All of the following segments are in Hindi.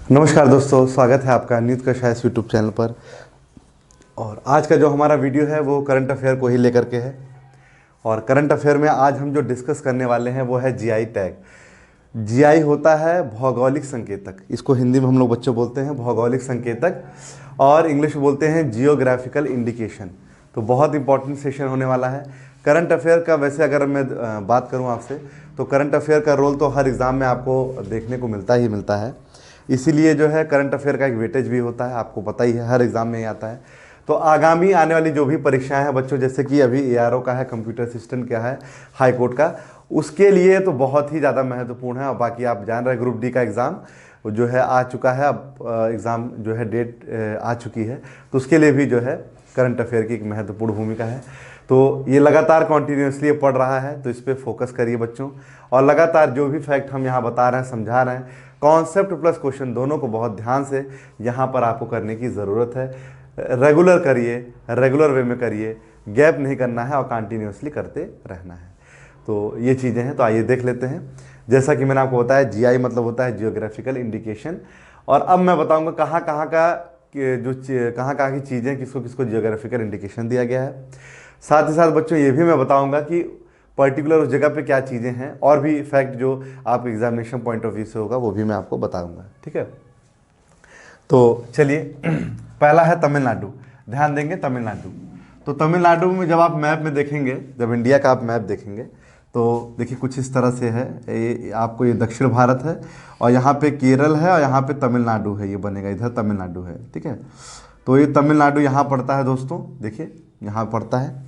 नमस्कार दोस्तों, स्वागत है आपका न्यूज़ का शायद यूट्यूब चैनल पर। और आज का जो हमारा वीडियो है वो करंट अफेयर को ही लेकर के है। और करंट अफेयर में आज हम जो डिस्कस करने वाले हैं वो है जीआई टैग। जीआई होता है भौगोलिक संकेतक, इसको हिंदी में हम लोग बच्चों बोलते हैं भौगोलिक संकेतक, और इंग्लिश में बोलते हैं जियोग्राफिकल इंडिकेशन। तो बहुत इंपॉर्टेंट सेशन होने वाला है करंट अफेयर का। वैसे अगर मैं बात करूं आपसे तो करंट अफेयर का रोल तो हर एग्ज़ाम में आपको देखने को मिलता ही मिलता है, इसीलिए जो है करंट अफेयर का एक वेटेज भी होता है, आपको पता ही है हर एग्ज़ाम में ही आता है। तो आगामी आने वाली जो भी परीक्षाएं हैं बच्चों, जैसे कि अभी एआरओ का है, कंप्यूटर असिस्टेंट का है, हाई कोर्ट का, उसके लिए तो बहुत ही ज़्यादा महत्वपूर्ण है। और बाकी आप जान रहे हैं ग्रुप डी का एग्ज़ाम जो है आ चुका है, अब एग्ज़ाम जो है डेट आ चुकी है, तो उसके लिए भी जो है करंट अफेयर की एक महत्वपूर्ण भूमिका है। तो ये लगातार कॉन्टीन्यूसली पढ़ रहा है, तो इस पर फोकस करिए बच्चों। और लगातार जो भी फैक्ट हम यहाँ बता रहे हैं, समझा रहे हैं, कॉन्सेप्ट प्लस क्वेश्चन दोनों को बहुत ध्यान से यहाँ पर आपको करने की ज़रूरत है। रेगुलर करिए, रेगुलर वे में करिए, गैप नहीं करना है और कंटिन्यूसली करते रहना है। तो ये चीज़ें हैं, तो आइए देख लेते हैं। जैसा कि मैंने आपको बताया, जीआई मतलब होता है जियोग्राफिकल इंडिकेशन। और अब मैं बताऊंगा कहाँ कहाँ की चीज़ें किसको किसको जियोग्राफिकल इंडिकेशन दिया गया है। साथ ही साथ बच्चों ये भी मैं बताऊंगा कि पर्टिकुलर उस जगह पे क्या चीज़ें हैं, और भी फैक्ट जो आप एग्जामिनेशन पॉइंट ऑफ व्यू से होगा वो भी मैं आपको बताऊंगा, ठीक है। तो चलिए पहला है तमिलनाडु। ध्यान देंगे तमिलनाडु। तो तमिलनाडु में जब आप मैप में देखेंगे, जब इंडिया का आप मैप देखेंगे तो देखिए कुछ इस तरह से है। ये आपको ये दक्षिण भारत है, और यहाँ पे केरल है, और यहाँ पे तमिलनाडु है, ये बनेगा, इधर तमिलनाडु है, ठीक है। तो ये तमिलनाडु यहाँ पड़ता है दोस्तों, देखिए यहाँ पड़ता है।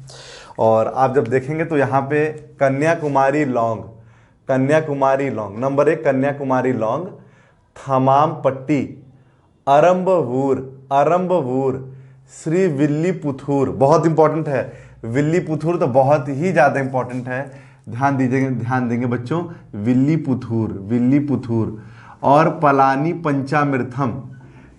और आप जब देखेंगे तो यहाँ पे Kanyakumari long, Kanyakumari long number 1, Kanyakumari long, थमाम पट्टी, अरंबवूर, अरंबवूर, श्री विल्लीपुथूर, बहुत इंपॉर्टेंट है। विल्लीपुथूर तो बहुत ही ज़्यादा इंपॉर्टेंट है, ध्यान दीजिएगा, ध्यान देंगे बच्चों। विल्लीपुथूर, विल्लीपुथूर और पलानी पंचामृथम,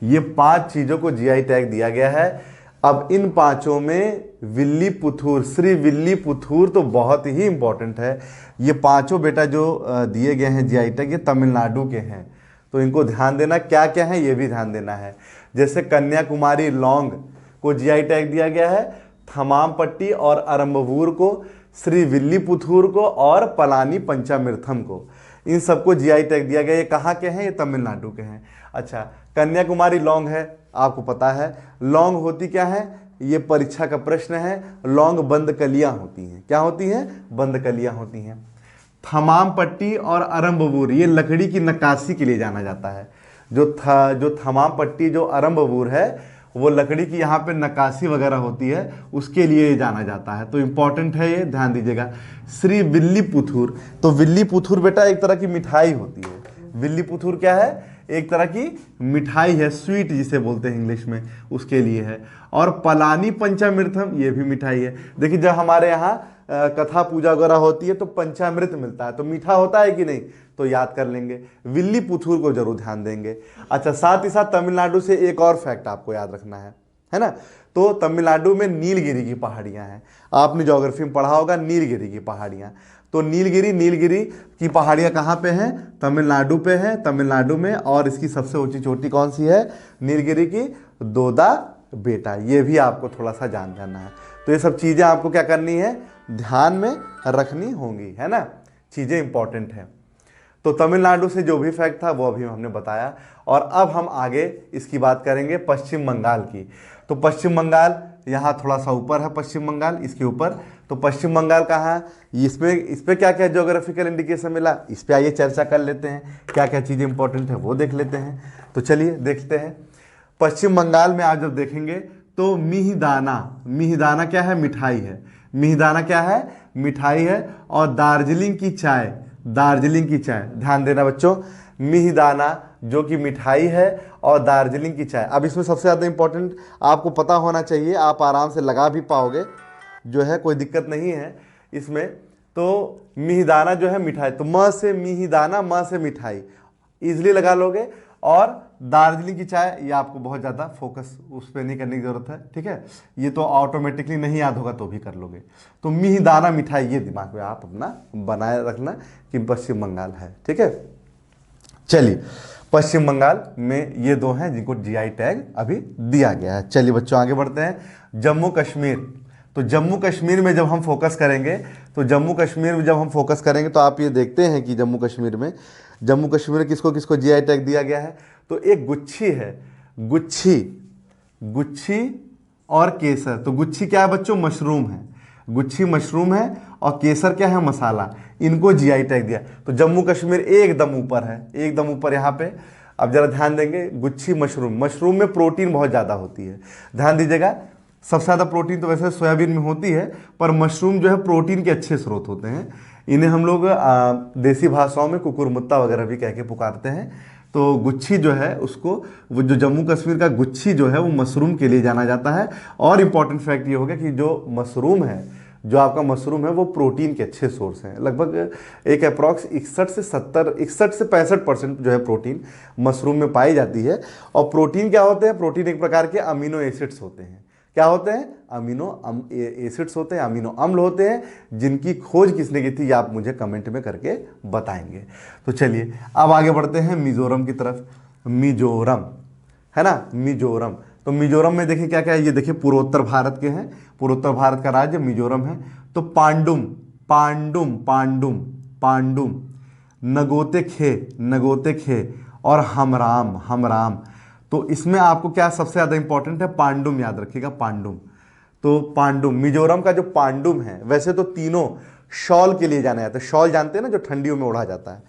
ये 5 चीज़ों को जीआई टैग दिया गया है। अब इन 5 में विल्लीपुथूर, श्री विल्लीपुथूर तो बहुत ही इंपॉर्टेंट है। ये 5 बेटा जो दिए गए हैं जीआई टैग, ये तमिलनाडु के हैं, तो इनको ध्यान देना। क्या क्या है ये भी ध्यान देना है। जैसे कन्याकुमारी लॉन्ग को जीआई टैग दिया गया है, थमाम पट्टी और अरंबवूर को, श्री विल्लीपुथूर को और पलानी पंचामृथम को, इन सबको जीआई टैग दिया गया। ये कहाँ के हैं? ये तमिलनाडु के हैं। अच्छा, कन्याकुमारी लॉन्ग है, आपको पता है लॉन्ग होती क्या है, ये परीक्षा का प्रश्न है। लॉन्ग बंद कलियां होती हैं, क्या होती हैं? बंद कलियां होती हैं। थमाम पट्टी और अरंबवूर ये लकड़ी की नक्काशी के लिए जाना जाता है। जो थमाम पट्टी, जो अरंबवूर है, वो लकड़ी की यहाँ पे नक्काशी वगैरह होती है, उसके लिए ये जाना जाता है। तो इंपॉर्टेंट है ये, ध्यान दीजिएगा। श्री विल्लीपुथूर, तो विल्लीपुथूर बेटा एक तरह की मिठाई होती है। विल्लीपुथूर क्या है? एक तरह की मिठाई है, स्वीट जिसे बोलते हैं इंग्लिश में, उसके लिए है। और पलानी पंचामृतम ये भी मिठाई है। देखिए जब हमारे यहाँ कथा पूजा वगैरह होती है तो पंचामृत मिलता है, तो मीठा होता है कि नहीं, तो याद कर लेंगे। विल्लीपुथूर को जरूर ध्यान देंगे। अच्छा, साथ ही साथ तमिलनाडु से एक और फैक्ट आपको याद रखना है ना। तो तमिलनाडु में नीलगिरी की पहाड़ियाँ हैं, आपने ज्योग्राफी में पढ़ा होगा नीलगिरी की पहाड़ियाँ। तो नीलगिरी की पहाड़ियाँ कहाँ पे हैं? तमिलनाडु पे है, तमिलनाडु में। और इसकी सबसे ऊंची चोटी कौन सी है? नीलगिरी की दोदा बेटा। ये भी आपको थोड़ा सा जान जाना है। तो ये सब चीज़ें आपको क्या करनी है? ध्यान में रखनी होंगी, है ना, चीज़ें इंपॉर्टेंट हैं। तो तमिलनाडु से जो भी फैक्ट था वो अभी हमने बताया। और अब हम आगे इसकी बात करेंगे पश्चिम बंगाल की। तो पश्चिम बंगाल यहाँ थोड़ा सा ऊपर है, पश्चिम बंगाल इसके ऊपर। तो पश्चिम बंगाल कहाँ है? इस पे क्या क्या ज्योग्राफिकल इंडिकेशन मिला, इस पे आइए चर्चा कर लेते हैं। क्या क्या चीज़ें इंपॉर्टेंट है वो देख लेते हैं। तो चलिए देखते हैं। पश्चिम बंगाल में आप जब देखेंगे तो मिहिदाना, मिहिदाना क्या है? मिठाई है। मिहिदाना क्या है? मिठाई है। और दार्जिलिंग की चाय, दार्जिलिंग की चाय, ध्यान देना बच्चों। मिहिदाना जो कि मिठाई है, और दार्जिलिंग की चाय। अब इसमें सबसे ज़्यादा इंपॉर्टेंट आपको पता होना चाहिए, आप आराम से लगा भी पाओगे, जो है कोई दिक्कत नहीं है इसमें। तो मिहिदाना जो है मिठाई, तो म से मिहिदाना, म से मिठाई, इजली लगा लोगे। और दार्जिलिंग की चाय, ये आपको बहुत ज़्यादा फोकस उस पर नहीं करने की ज़रूरत है, ठीक है। ये तो ऑटोमेटिकली नहीं याद होगा तो भी कर लोगे। तो मिहिदाना मिठाई, ये दिमाग में आप अपना बनाए रखना कि पश्चिम बंगाल है, ठीक है। चलिए पश्चिम बंगाल में ये दो हैं जिनको जीआई टैग अभी दिया गया है। चलिए बच्चों आगे बढ़ते हैं। जम्मू कश्मीर, तो जम्मू कश्मीर में जब हम फोकस करेंगे तो आप ये देखते हैं कि जम्मू कश्मीर में किसको किसको जीआई टैग दिया गया है। तो एक गुच्छी है, गुच्छी और केसर। तो गुच्छी क्या है बच्चों? मशरूम है, गुच्छी मशरूम है और केसर क्या है? मसाला। इनको जीआई टैग दिया। तो जम्मू कश्मीर एकदम ऊपर है, एकदम ऊपर यहाँ पे। अब जरा ध्यान देंगे, गुच्छी मशरूम में प्रोटीन बहुत ज़्यादा होती है, ध्यान दीजिएगा। सबसे ज़्यादा प्रोटीन तो वैसे सोयाबीन में होती है, पर मशरूम जो है प्रोटीन के अच्छे स्रोत होते हैं। इन्हें हम लोग देसी भाषाओं में कुकुरमुत्ता वगैरह भी कह के पुकारते हैं। तो गुच्छी जो है उसको, वो जो जम्मू कश्मीर का गुच्छी जो है वो मशरूम के लिए जाना जाता है। और इम्पॉर्टेंट फैक्ट ये होगा कि जो मशरूम है, जो आपका मशरूम है वो प्रोटीन के अच्छे सोर्स हैं। लगभग एक अप्रॉक्स 61 से 65% जो है प्रोटीन मशरूम में पाई जाती है। और प्रोटीन क्या होते हैं? प्रोटीन एक प्रकार के अमीनो एसिड्स होते हैं। क्या होते हैं? अमीनो एसिड्स होते हैं, अमीनो अम्ल होते हैं, जिनकी खोज किसने की थी ये आप मुझे कमेंट में करके बताएंगे। तो चलिए अब आगे बढ़ते हैं मिजोरम की तरफ। मिजोरम है ना, मिजोरम। तो मिजोरम में देखिए क्या क्या है, ये देखिए पूर्वोत्तर भारत के हैं, पूर्वोत्तर भारत का राज्य मिजोरम है। तो पांडुम, नगोते खे और हमराम। तो इसमें आपको क्या सबसे ज़्यादा इंपॉर्टेंट है? पांडुम याद रखिएगा, पांडुम। तो पांडुम, मिजोरम का जो पांडुम है, वैसे तो तीनों शॉल के लिए जाना जाता है। शॉल जानते हैं ना, जो ठंडियों में ओढ़ा जाता है।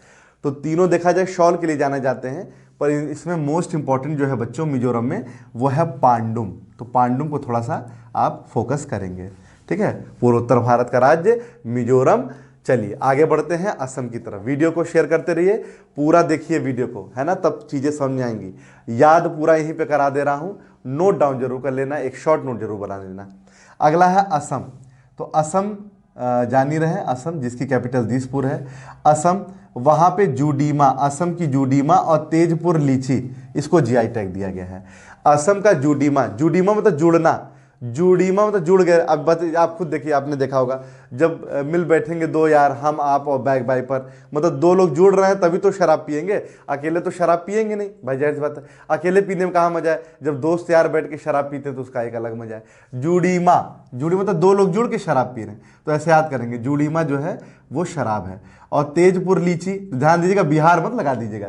तो तीनों देखा जाए शॉल के लिए जाने जाते हैं, पर इसमें मोस्ट इंपॉर्टेंट जो है बच्चों मिजोरम में वो है पांडुम। तो पांडुम को थोड़ा सा आप फोकस करेंगे, ठीक है। पूर्वोत्तर भारत का राज्य मिजोरम। चलिए आगे बढ़ते हैं असम की तरफ। वीडियो को शेयर करते रहिए, पूरा देखिए वीडियो को, है ना, तब चीज़ें समझ आएंगी। याद पूरा यहीं पे करा दे रहा हूँ, नोट डाउन जरूर कर लेना, एक शॉर्ट नोट जरूर बना लेना। अगला है असम। तो असम जान ही रहे, असम जिसकी कैपिटल दिसपुर है। असम, वहाँ पे जुडीमा, असम की जुडीमा और तेजपुर लीची, इसको जीआई टैग दिया गया है। असम का जुडीमा मतलब जुड़ना, जुड़ीमा मतलब जुड़ गए। अब आप खुद देखिए, आपने देखा होगा जब मिल बैठेंगे दो यार, हम आप और बैक बाई पर, मतलब दो लोग जुड़ रहे हैं तभी तो शराब पियेंगे, अकेले तो शराब पियेंगे नहीं भाई, जाहिर सी बात है। अकेले पीने में कहाँ मजा है, जब दोस्त यार बैठ के शराब पीते हैं तो उसका एक अलग मजा है। जुड़ीमा मतलब दो लोग जुड़ के शराब पी रहे हैं, तो ऐसे याद करेंगे, जुड़ीमा जो है वो शराब है। और तेजपुर लीची, ध्यान दीजिएगा, बिहार मत लगा दीजिएगा,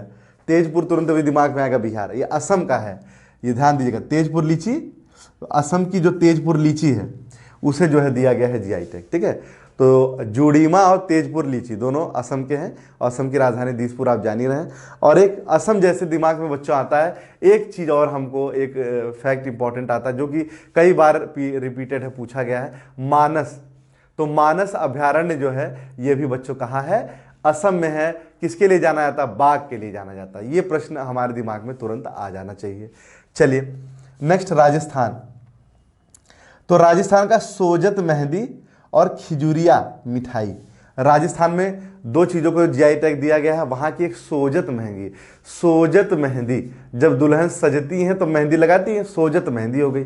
तेजपुर तुरंत अभी दिमाग में आएगा बिहार, ये असम का है, ये ध्यान दीजिएगा। तेजपुर लीची, तो असम की जो तेजपुर लीची है उसे जो है दिया गया है जीआई टैग, ठीक है। तो जुड़ीमा और तेजपुर लीची दोनों असम के हैं, और असम की राजधानी दिसपुर आप जान ही रहे हैं। और एक असम जैसे दिमाग में बच्चों आता है, एक चीज़ और हमको एक फैक्ट इंपॉर्टेंट आता है जो कि कई बार रिपीटेड है, पूछा गया है, मानस। तो मानस अभ्यारण्य जो है ये भी बच्चों कहाँ है? असम में है। किसके लिए जाना जाता है? बाघ के लिए जाना जाता है। ये प्रश्न हमारे दिमाग में तुरंत आ जाना चाहिए। चलिए नेक्स्ट राजस्थान। तो राजस्थान का सोजत मेहंदी और खिजुरिया मिठाई। राजस्थान में दो चीज़ों को जीआई टैग दिया गया है। वहाँ की एक सोजत मेहंदी, जब दुल्हन सजती हैं तो मेहंदी लगाती हैं, सोजत मेहंदी हो गई।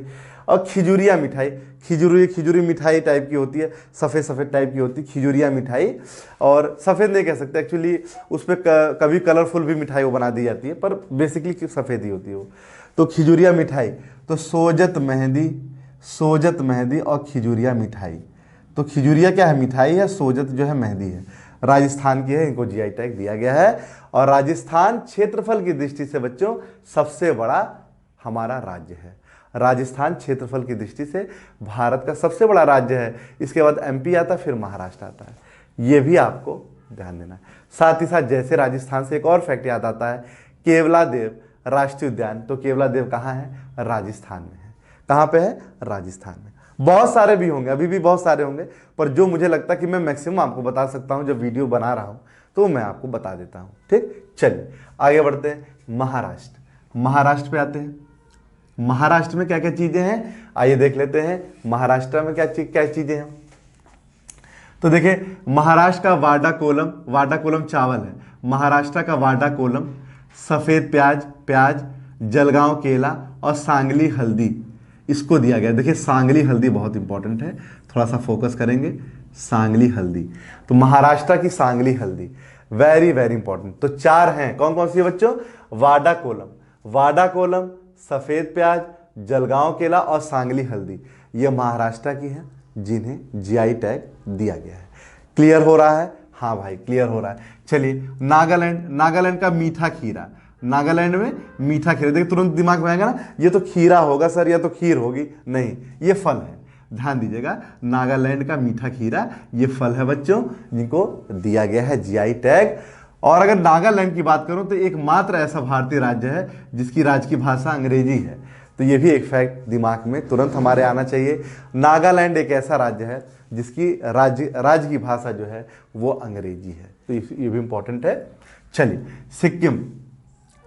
और खिजुरिया मिठाई, खिजुरी मिठाई टाइप की होती है, सफ़ेद सफ़ेद टाइप की होती है खिजुरिया मिठाई। और सफ़ेद नहीं कह सकते एक्चुअली, उस पर कभी कलरफुल भी मिठाई वो बना दी जाती है, पर बेसिकली सफ़ेद ही होती है वो। तो खिजुरिया मिठाई, तो सोजत मेहंदी और खिजुरिया मिठाई। तो खिजुरिया क्या है? मिठाई है, सोजत जो है मेहंदी है, राजस्थान की है, इनको जीआई टैग दिया गया है। और राजस्थान क्षेत्रफल की दृष्टि से बच्चों सबसे बड़ा हमारा राज्य है। राजस्थान क्षेत्रफल की दृष्टि से भारत का सबसे बड़ा राज्य है। इसके बाद एमपी आता है, फिर महाराष्ट्र आता है, ये भी आपको ध्यान देना है। साथ ही साथ जैसे राजस्थान से एक और फैक्ट याद आता है, केवलादेव राष्ट्रीय उद्यान। तो केवलादेव कहाँ है? राजस्थान में है। कहाँ पे है? राजस्थान में। बहुत सारे भी होंगे, अभी भी बहुत सारे होंगे, पर जो मुझे लगता है कि मैं मैक्सिमम आपको बता सकता हूँ जब वीडियो बना रहा हूँ, तो मैं आपको बता देता हूँ, ठीक। चलिए आगे बढ़ते हैं। महाराष्ट्र पे आते हैं। महाराष्ट्र में क्या क्या चीजें हैं, आइए देख लेते हैं। महाराष्ट्र में क्या चीजें हैं। तो देखिए, महाराष्ट्र का वाडा कोलम चावल है। महाराष्ट्र का वाडा कोलम, सफेद प्याज, जलगांव केला और सांगली हल्दी, इसको दिया गया। देखिए सांगली हल्दी बहुत इंपॉर्टेंट है, थोड़ा सा फोकस करेंगे। सांगली हल्दी, तो महाराष्ट्र की सांगली हल्दी। Very very important. तो 4 हैं, कौन कौन सी है बच्चों? वाडा कोलम, वाडा कोलम, सफेद प्याज, जलगांव केला और सांगली हल्दी, ये महाराष्ट्र की है जिन्हें जीआई टैग दिया गया है। क्लियर हो रहा है? हाँ भाई क्लियर हो रहा है। चलिए नागालैंड, नागालैंड का मीठा खीरा, नागालैंड में मीठा खीरा, देखिए तुरंत दिमाग में आएगा ना ये तो खीरा होगा सर या तो खीर होगी, नहीं ये फल है, ध्यान दीजिएगा। नागालैंड का मीठा खीरा ये फल है बच्चों जिनको दिया गया है जीआई टैग। और अगर नागालैंड की बात करूं तो एकमात्र ऐसा भारतीय राज्य है जिसकी राज्य की भाषा अंग्रेजी है, तो ये भी एक फैक्ट दिमाग में तुरंत हमारे आना चाहिए। नागालैंड एक ऐसा राज्य है जिसकी राज्य की भाषा जो है वो अंग्रेजी है, तो ये भी इंपॉर्टेंट है। चलिए सिक्किम,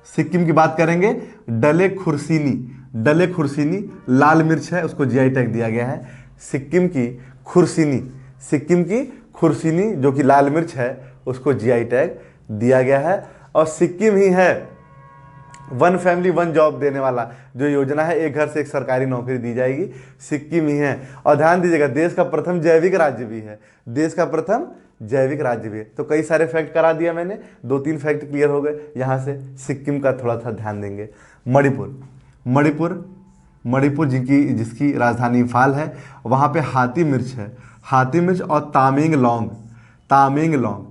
सिक्किम की बात करेंगे। डले खुर्सीनी, डले खुर्सीनी लाल मिर्च है, उसको जीआई टैग दिया गया है। सिक्किम की खुर्सीनी, सिक्किम की खुर्सीनी जो कि लाल मिर्च है उसको जीआई टैग दिया गया है। और सिक्किम ही है वन फैमिली वन जॉब देने वाला जो योजना है, एक घर से एक सरकारी नौकरी दी जाएगी, सिक्किम ही है। और ध्यान दीजिएगा देश का प्रथम जैविक राज्य भी है, देश का प्रथम जैविक राज्य भी है। तो कई सारे फैक्ट करा दिया मैंने, 2-3 फैक्ट क्लियर हो गए यहाँ से। सिक्किम का थोड़ा सा ध्यान देंगे। मणिपुर, मणिपुर, मणिपुर जिसकी राजधानी इम्फाल है, वहाँ पे हाथी मिर्च है, हाथी मिर्च और तामेंग लौंग, तामेंग लौंग,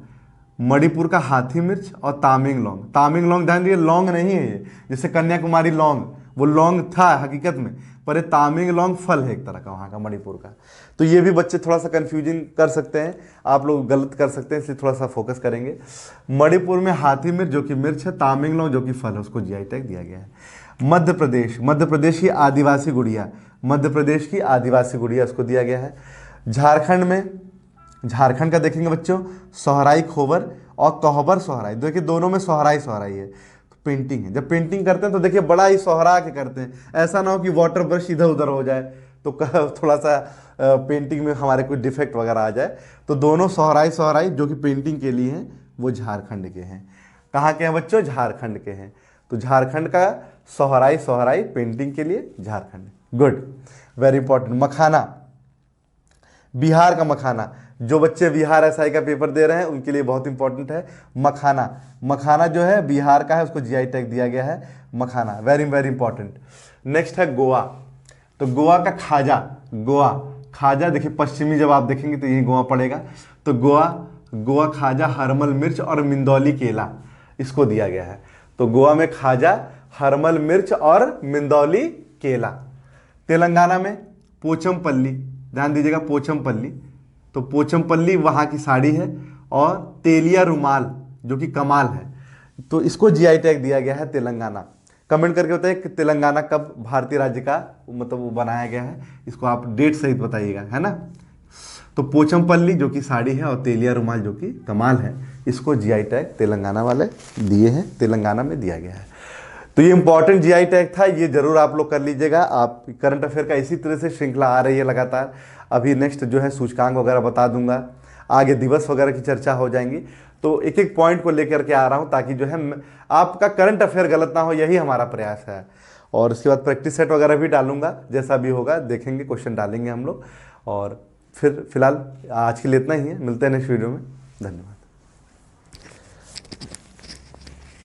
मणिपुर का हाथी मिर्च और तामेंग लौंग। तामेंग लौंग ध्यान दीजिए लौंग नहीं है ये, जैसे कन्याकुमारी लौंग, वो लौंग था हकीकत में, पर ये तामेंग लौंग फल है एक तरह का वहाँ का मणिपुर का। तो ये भी बच्चे थोड़ा सा कंफ्यूजन कर सकते हैं, आप लोग गलत कर सकते हैं, इसलिए थोड़ा सा फोकस करेंगे। मणिपुर में हाथी मिर्च जो कि मिर्च है, तामेंग लौंग जो कि फल है, उसको जीआई टैग दिया गया है। मध्य प्रदेश, मध्य प्रदेश की आदिवासी गुड़िया, मध्य प्रदेश की आदिवासी गुड़िया उसको दिया गया है। झारखंड में, झारखंड का देखेंगे बच्चों, सोहराई खोबर और कोहबर सोहराई, देखिए दोनों में सोहराई सोहराई है। तो पेंटिंग है, जब पेंटिंग करते हैं तो देखिए बड़ा ही सोहरा के करते हैं, ऐसा ना हो कि वाटर ब्रश इधर उधर हो जाए तो थोड़ा सा पेंटिंग में हमारे कोई डिफेक्ट वगैरह आ जाए। तो दोनों सोहराई सोहराई जो कि पेंटिंग के लिए हैं वो झारखंड के हैं। कहाँ के हैं बच्चों? झारखंड के हैं। तो झारखंड का सोहराई सोहराई पेंटिंग के लिए Jharkhand. Good, very important. Makhana, Bihar का मखाना, जो बच्चे बिहार एसआई का पेपर दे रहे हैं उनके लिए बहुत इंपॉर्टेंट है। मखाना, मखाना जो है बिहार का है, उसको जीआई टैग दिया गया है मखाना, वेरी वेरी इंपॉर्टेंट। नेक्स्ट है गोवा, तो गोवा का खाजा, गोवा खाजा, देखिए पश्चिमी जब आप देखेंगे तो यही गोवा पड़ेगा। तो गोवा, गोवा खाजा, हरमल मिर्च और मिंदौली केला, इसको दिया गया है। तो गोवा में खाजा, हरमल मिर्च और मिंदौली केला। तेलंगाना में पोचमपल्ली, ध्यान दीजिएगा पोचमपल्ली, तो पोचमपल्ली वहाँ की साड़ी है, और तेलिया रुमाल जो कि कमाल है, तो इसको जीआई टैग दिया गया है तेलंगाना। कमेंट करके बताइए कि तेलंगाना कब भारतीय राज्य का मतलब वो बनाया गया है, इसको आप डेट सहित बताइएगा, है ना। तो पोचमपल्ली जो कि साड़ी है और तेलिया रुमाल जो कि कमाल है, इसको जीआई टैग तेलंगाना वाले दिए हैं, तेलंगाना में दिया गया है। तो ये इंपॉर्टेंट जीआई टैग था, ये जरूर आप लोग कर लीजिएगा। आप करंट अफेयर का इसी तरह से श्रृंखला आ रही है लगातार। अभी नेक्स्ट जो है सूचकांक वगैरह बता दूंगा, आगे दिवस वगैरह की चर्चा हो जाएंगी। तो एक एक पॉइंट को लेकर के आ रहा हूँ ताकि जो है आपका करंट अफेयर गलत ना हो, यही हमारा प्रयास है। और उसके बाद प्रैक्टिस सेट वगैरह भी डालूंगा, जैसा भी होगा देखेंगे, क्वेश्चन डालेंगे हम लोग। और फिर फिलहाल आज के लिए इतना ही है, मिलते हैं नेक्स्ट वीडियो में, धन्यवाद।